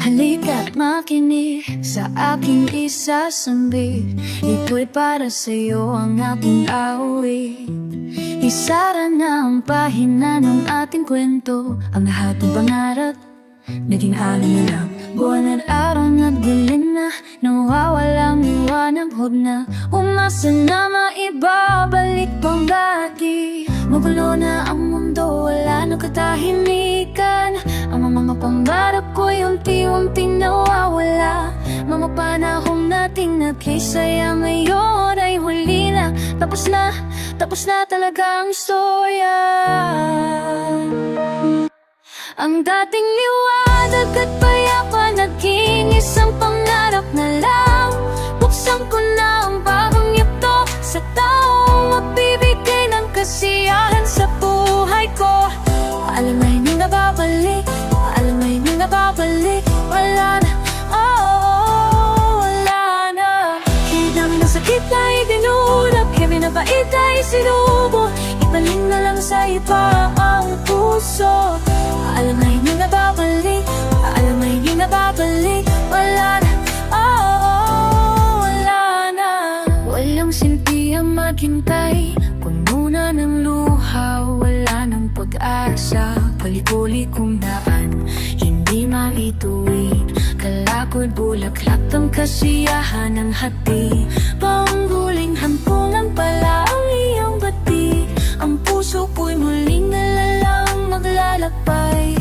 Halika't makinig sa aking isasambit. Ito'y para sa'yo ang aking awit. Isara na ang pahina ng ating kwento. Ang lahat ng pangarap naging alin na lang. Buwan at araw nagdilim na, nawawalang liwanag. Huwag na umasa na maibabalik pang dati. Magulo na ang mundo, wala na katahimikan. Ang mga pangarap ko'y unti-unting nawawala. Mga panahon nating nagkisaya ngayon ay huli na. Tapos na talaga ang istorya. Ang dating liwanag at payapa naging isang pangarap na lang. Buksan ko na ang bagong yugto sa taong magbibigay ng kasiyahan sa buhay ko. Alam mo hindi na babalik, alam mo hindi na babalik. Wala na, oh, wala na. Hinang na sakit na idinulap, kami na bait ay sinubo. Ibalik na lang sa iba ang puso. Alam mo hindi na babalik, alam mo hindi na babalik. Wala na, oh, wala na. Walang silbi ang maghintay, puno na ng luha, wala ng pag-asa. Pali-puli kong daan, hindi maituwid. Kalakod bulaklak ang kasiyahan ng hati. Pangguling hampunan pala ang iyong bati. Ang puso ko'y muling nalalang maglalakbay.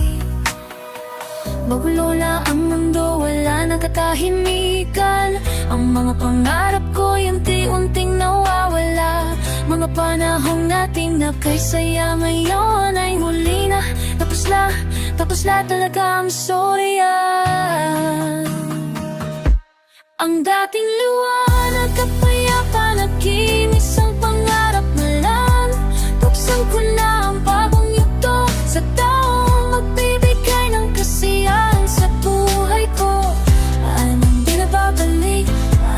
Magulo na ang mundo, wala na katahimikan. Ang mga pangarap ko'y unti-unting nawawala. Mga panahong nating nagkasaya ngayon ay huli na. Tapos na talaga ang storya. Ang dating liwanag at payapa naging isang pangarap na lang. Buksan ko na ang bagong yugto sa taong magbibigay ng kasiyahan sa buhay ko. Anong di na babalik,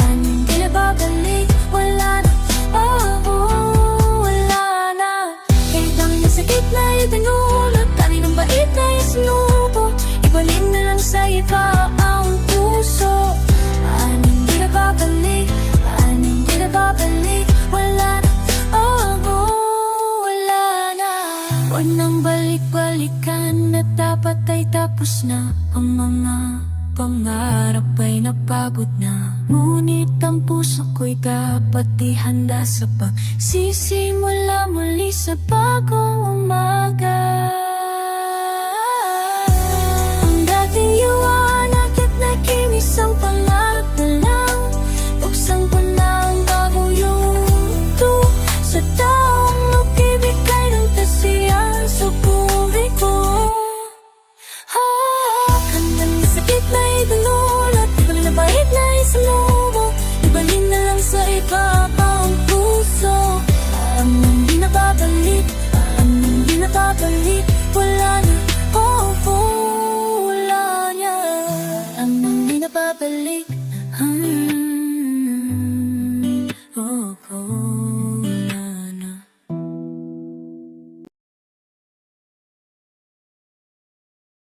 anong di na babalik. Wala na, oh, wala na. Kahit ang sakit na itinulot, kaninong bait na isinubo. Ibalik na lang sa iba ang puso. Anong di na babalik, anong di na babalik. Wala na, oh, wala na. Huwag nang balik-balikan at dapat ay tapos na. Ang mga pangarap ay napagod na. Ngunit ang puso ko'y dapat ihanda sa pagsisimula muli sa bagong umaga. Ang dating liwanag at naging isang pangarap na lang. Buksan ko na ang bagong yugto sa taong magbibigay ng kasiyahan sa buhay ko. Hanggang sa sakit na idulot, ibalik na bait na isinubo. Ibalik na lang sa iba ang puso. Anong di na babalik, anong di na babalik. Wala na, oh, wala na. Anong di na babalik,